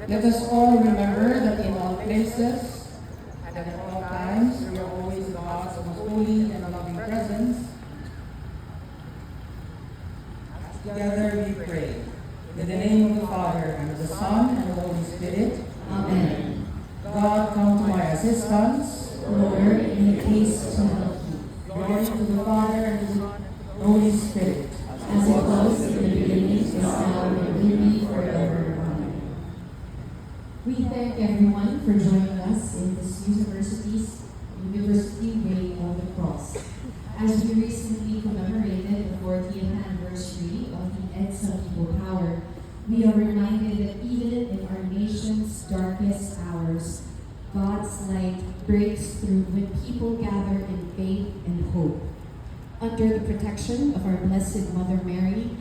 Let us all remember that in all places and at all times we are always in God's most holy and loving presence. Together we pray. In the name of the Father, and of the Son, and of the Holy Spirit. Amen. God, come to my assistance. Lord, make haste to help me. Glory to the Father, and to the Holy Spirit. As it was in the beginning, is now, and will be forever. Amen. We thank everyone for joining us in this University Way of the Cross. As we recently commemorated the 40th anniversary of the EDSA People Power, we are reminded that even in our nation's darkest hours, God's light breaks through when people gather in faith and hope. Under the protection of our Blessed Mother Mary,